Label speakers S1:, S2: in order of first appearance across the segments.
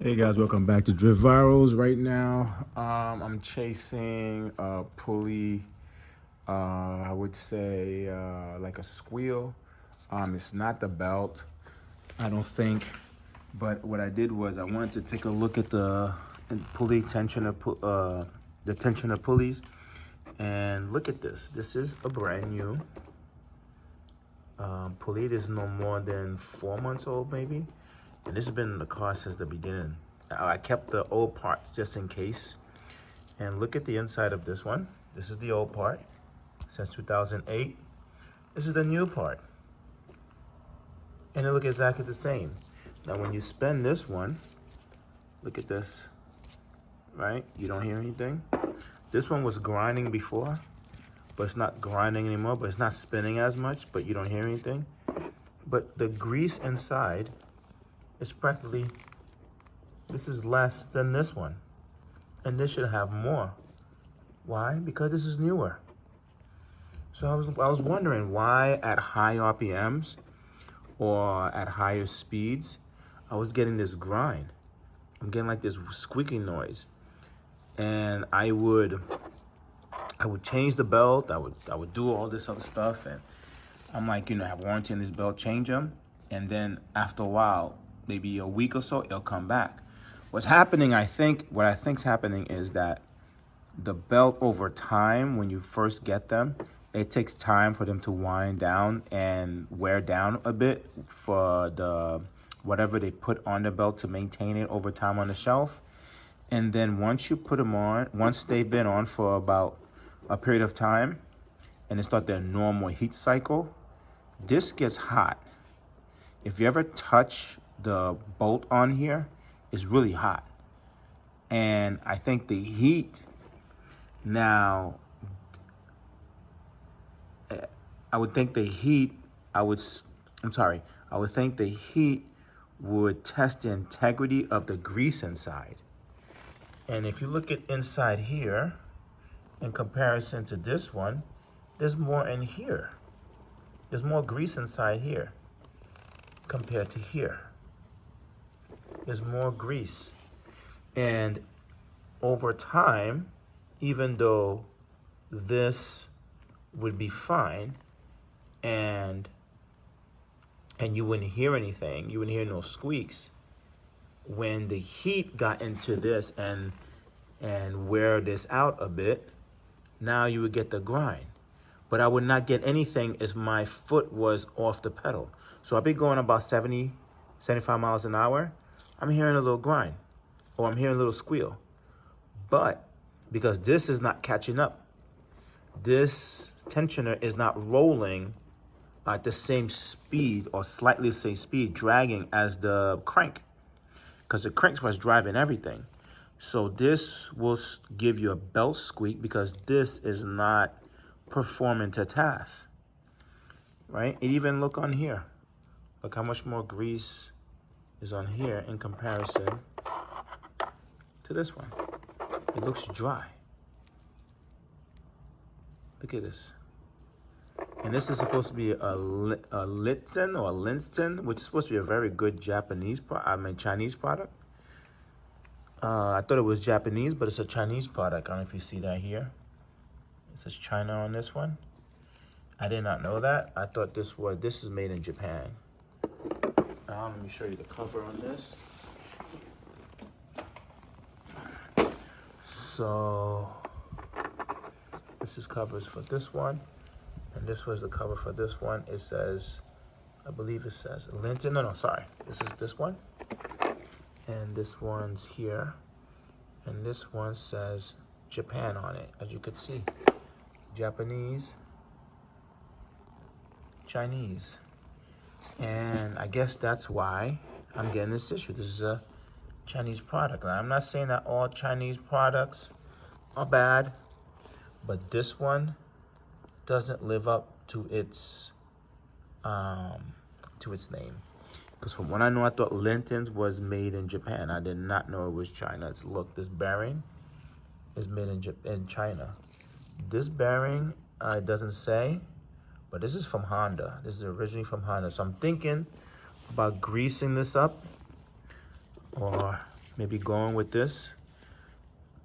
S1: Hey guys, welcome back to Drift Virals. Right now, I'm chasing a pulley. I would say like a squeal. It's not the belt, I don't think. But what I did was I wanted to take a look at the pulley tensioner, the tensioner pulleys, and look at this. This is a brand new pulley. This is no more than 4 months old, maybe. And this has been in the car since the beginning. I kept the old parts just in case. And look at the inside of this one. This is the old part since 2008. This is the new part. And they look exactly the same. Now when you spin this one, look at this, right? You don't hear anything. This one was grinding before, but it's not grinding anymore, but it's not spinning as much, but you don't hear anything. But the grease inside is practically, this is less than this one. And this should have more. Why? Because this is newer. So I was wondering why at high RPMs or at higher speeds, I was getting this grind. I'm getting like this squeaking noise. And I would change the belt, I would do all this other stuff, and I'm like, I have warranty on this belt, change them, and then after a while, maybe a week or so, it'll come back. What's happening, what I think's happening is that the belt over time, when you first get them, it takes time for them to wind down and wear down a bit for the whatever they put on the belt to maintain it over time on the shelf. And then once you put them on, once they've been on for about a period of time and they start their normal heat cycle, this gets hot. If you ever touch the bolt on here, it's really hot. And I think the heat now, I would think the heat would test the integrity of the grease inside. And if you look at inside here, in comparison to this one, there's more in here. There's more grease inside here compared to here. There's more grease. And over time, even though this would be fine and you wouldn't hear anything, you wouldn't hear no squeaks, when the heat got into this and wear this out a bit, now you would get the grind. But I would not get anything as my foot was off the pedal. So I've been going about 70, 75 miles an hour. I'm hearing a little grind or I'm hearing a little squeal. But because this is not catching up, this tensioner is not rolling at the same speed or slightly the same speed, dragging as the crank, because the crank's what's driving everything. So this will give you a belt squeak because this is not performing to task, right? And even look on here. Look how much more grease is on here in comparison to this one. It looks dry. Look at this. And this is supposed to be a Litzen or a Linston, which is supposed to be a very good Chinese product. I thought it was Japanese, but it's a Chinese product. I don't know if you see that here. It says China on this one. I did not know that. I thought this is made in Japan. Let me show you the cover on this. So this is covers for this one. And this was the cover for this one. It says, I believe it says Linton. No, sorry. This is this one. And this one's here. And this one says Japan on it, as you could see. Japanese, Chinese. And I guess that's why I'm getting this issue. This is a Chinese product. Now, I'm not saying that all Chinese products are bad, but this one doesn't live up to its name. Because from what I know, I thought Linton's was made in Japan. I did not know it was China. Look, this bearing is made in China. This bearing, it doesn't say, but this is from Honda. This is originally from Honda. So I'm thinking about greasing this up or maybe going with this.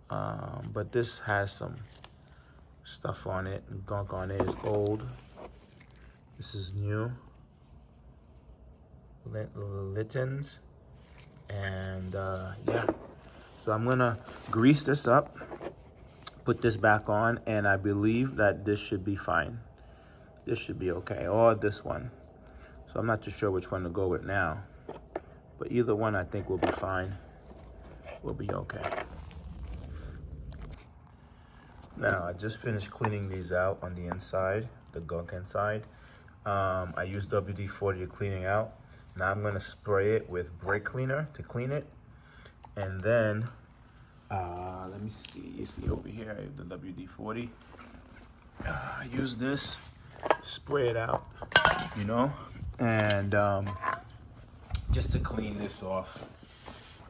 S1: But this has some stuff on it, and gunk on it. It's old. This is new. Littens. And yeah. So I'm gonna grease this up, put this back on, and I believe that this should be fine. This should be okay, or this one. So I'm not too sure which one to go with now. But either one I think will be fine. Will be okay. Now, I just finished cleaning these out on the inside, the gunk inside. I used WD-40 to clean it out. Now I'm gonna spray it with brake cleaner to clean it. And then, let me see, you see over here, I have the WD-40. I use this, spray it out, you know, and just to clean this off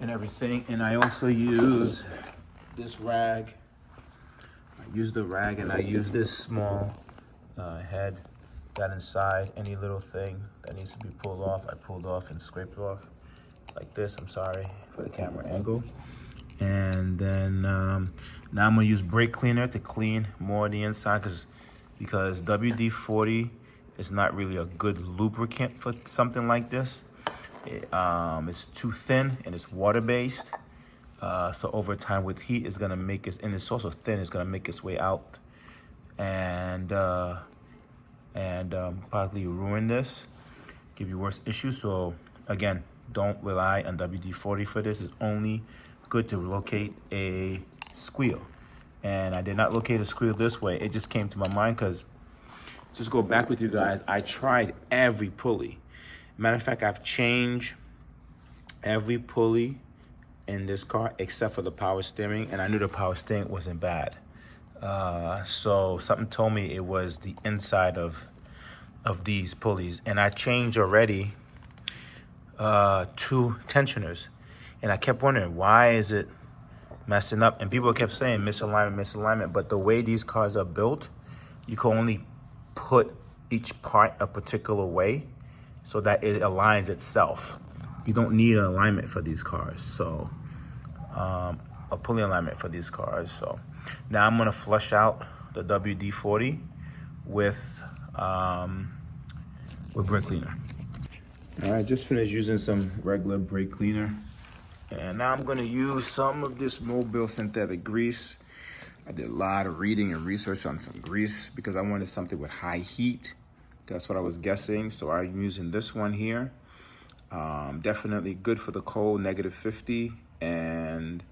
S1: and everything. And I also use this rag. I use the rag, and I use this small head that inside. Any little thing that needs to be pulled off, I pulled off and scraped off like this. I'm sorry for the camera angle. And then now I'm gonna use brake cleaner to clean more of the inside, because WD-40 is not really a good lubricant for something like this. It's too thin and it's water-based. So over time with heat, it's gonna make it, and it's also thin, it's gonna make its way out and probably ruin this, give you worse issues. So again, don't rely on WD-40 for this. It's only good to locate a squeal. And I did not locate a squeal this way. It just came to my mind because, just go back with you guys, I tried every pulley. Matter of fact, I've changed every pulley in this car except for the power steering, and I knew the power steering wasn't bad. So something told me it was the inside of these pulleys. And I changed already 2 tensioners. And I kept wondering, why is it messing up? And people kept saying misalignment, misalignment. But the way these cars are built, you can only put each part a particular way so that it aligns itself. You don't need an alignment for these cars. So, a pulley alignment for these cars. So now I'm gonna flush out the WD-40 with brake cleaner. All right, just finished using some regular brake cleaner. And now I'm gonna use some of this Mobile synthetic grease. I did a lot of reading and research on some grease because I wanted something with high heat. That's what I was guessing. So I'm using this one here. Definitely good for the cold, -50 and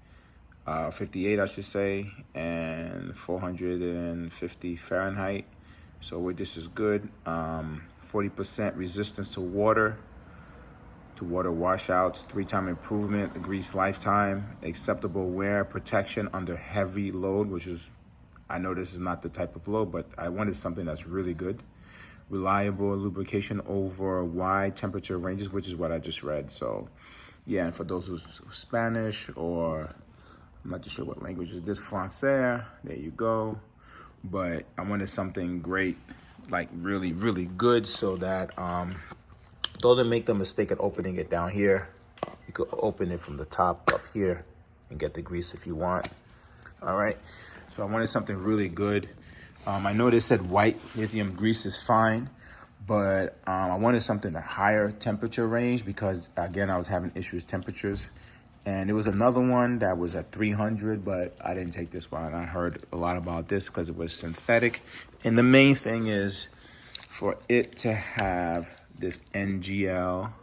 S1: 58, I should say, and 450 Fahrenheit. So this is good. 40% resistance to water washouts, 3-time improvement, grease lifetime, acceptable wear protection under heavy load, which is, I know this is not the type of load, but I wanted something that's really good. Reliable lubrication over wide temperature ranges, which is what I just read. So yeah, and for those who's Spanish, or I'm not too sure what language is this, Francais, there you go. But I wanted something great, like really, really good, so that don't make the mistake of opening it down here. You could open it from the top up here and get the grease if you want. All right, so I wanted something really good. I know they said white lithium grease is fine, but I wanted something at higher temperature range because, again, I was having issues with temperatures. And it was another one that was at 300, but I didn't take this one. I heard a lot about this because it was synthetic. And the main thing is for it to have this NGL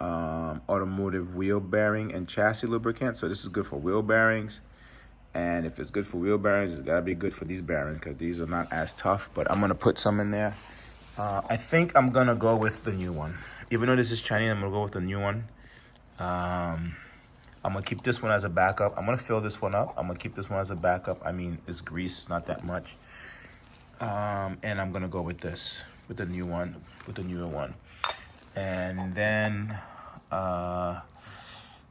S1: automotive wheel bearing and chassis lubricant. So this is good for wheel bearings. And if it's good for wheel bearings, it's gotta be good for these bearings because these are not as tough, but I'm gonna put some in there. I think I'm gonna go with the new one. Even though this is Chinese, I'm gonna go with the new one. I'm gonna keep this one as a backup. I'm gonna fill this one up. I'm gonna keep this one as a backup. I mean, it's grease, it's not that much. And I'm gonna go with this, with the new one, with the newer one. And then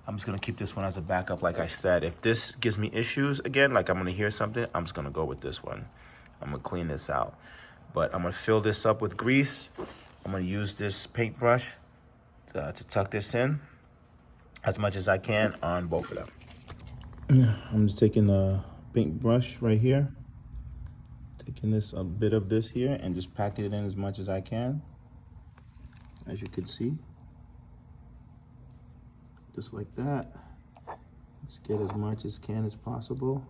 S1: I'm just gonna keep this one as a backup. Like I said, if this gives me issues again, like I'm gonna hear something, I'm just gonna go with this one. I'm gonna clean this out. But I'm gonna fill this up with grease. I'm gonna use this paintbrush to tuck this in. as much as I can on both of them. I'm just taking a paintbrush right here, taking a bit of this here, and just packing it in as much as I can. As you can see, just like that. Let's get as much as can as possible.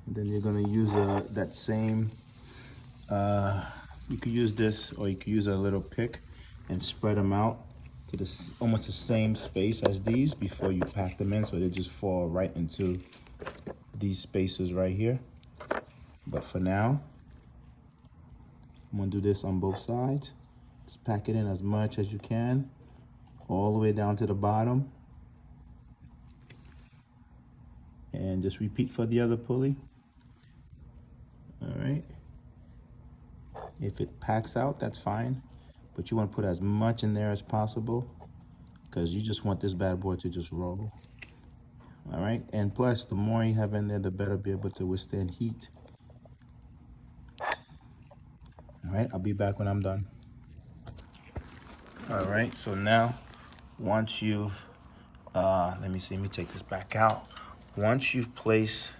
S1: And then you're gonna use that same, you could use this, or you could use a little pick and spread them out to almost the same space as these before you pack them in, so they just fall right into these spaces right here. But for now, I'm gonna do this on both sides. Just pack it in as much as you can, all the way down to the bottom. And just repeat for the other pulley. All right. If it packs out, that's fine. But you want to put as much in there as possible, because you just want this bad boy to just roll. All right. And plus, the more you have in there, the better be able to withstand heat. All right. I'll be back when I'm done. All right. So now, once you've, let me take this back out. Once you've placed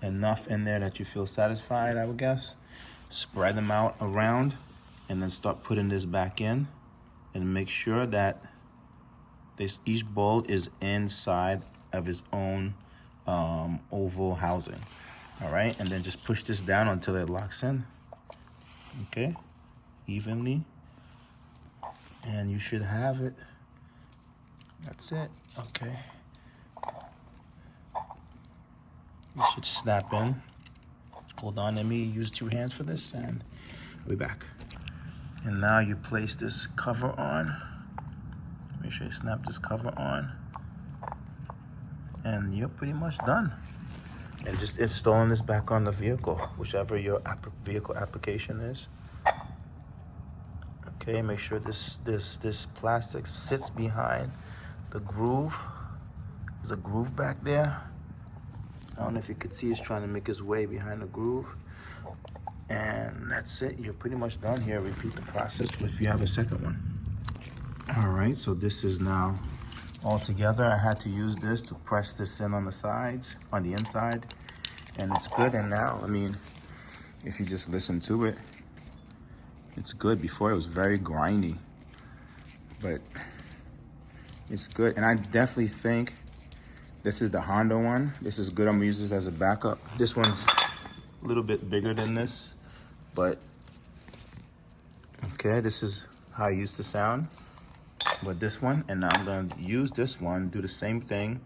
S1: enough in there that you feel satisfied, I would guess, spread them out around and then start putting this back in, and make sure that each bolt is inside of its own oval housing. All right, and then just push this down until it locks in, okay, evenly, and you should have it. That's it. Okay. You should snap in. Hold on, let me use 2 hands for this, and I'll be back. And now you place this cover on. Make sure you snap this cover on. And you're pretty much done. And just installing this back on the vehicle, whichever your vehicle application is. Okay, make sure this plastic sits behind the groove. There's a groove back there. I don't know if you could see, he's trying to make his way behind the groove. And that's it, you're pretty much done here. Repeat the process if you have a second one. All right, so this is now all together. I had to use this to press this in on the sides, on the inside, and it's good. And now, I mean, if you just listen to it, it's good. Before it was very grindy, but it's good. And I definitely think this is the Honda one. This is good. I'm gonna use this as a backup. This one's a little bit bigger than this, but okay, this is how it used to sound. But this one, and now I'm gonna use this one, do the same thing,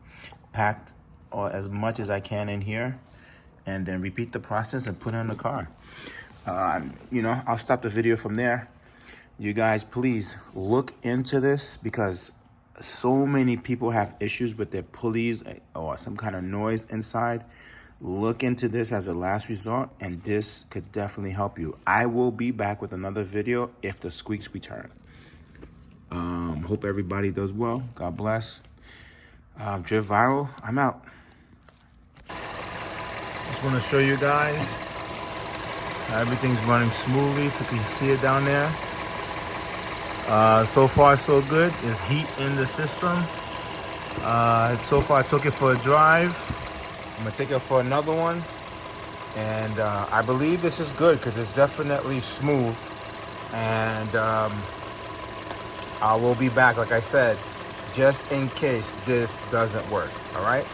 S1: pack as much as I can in here, and then repeat the process and put it in the car. You know, I'll stop the video from there. You guys, please look into this, because so many people have issues with their pulleys or some kind of noise inside. Look into this as a last resort, and this could definitely help you. I will be back with another video if the squeaks return. Hope everybody does well. God bless. Drift Viral, I'm out. Just want to show you guys how everything's running smoothly. You can see it down there. So far so good. There's heat in the system. So far I took it for a drive. I'm gonna take it for another one. And I believe this is good, because it's definitely smooth. And I will be back, like I said, just in case this doesn't work, all right?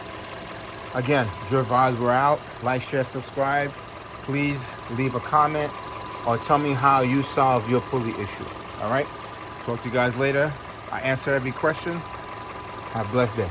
S1: Again, Drift Vibes, we're out. Like, share, subscribe. Please leave a comment or tell me how you solve your pulley issue, all right? Talk to you guys later. I answer every question. Have a blessed day.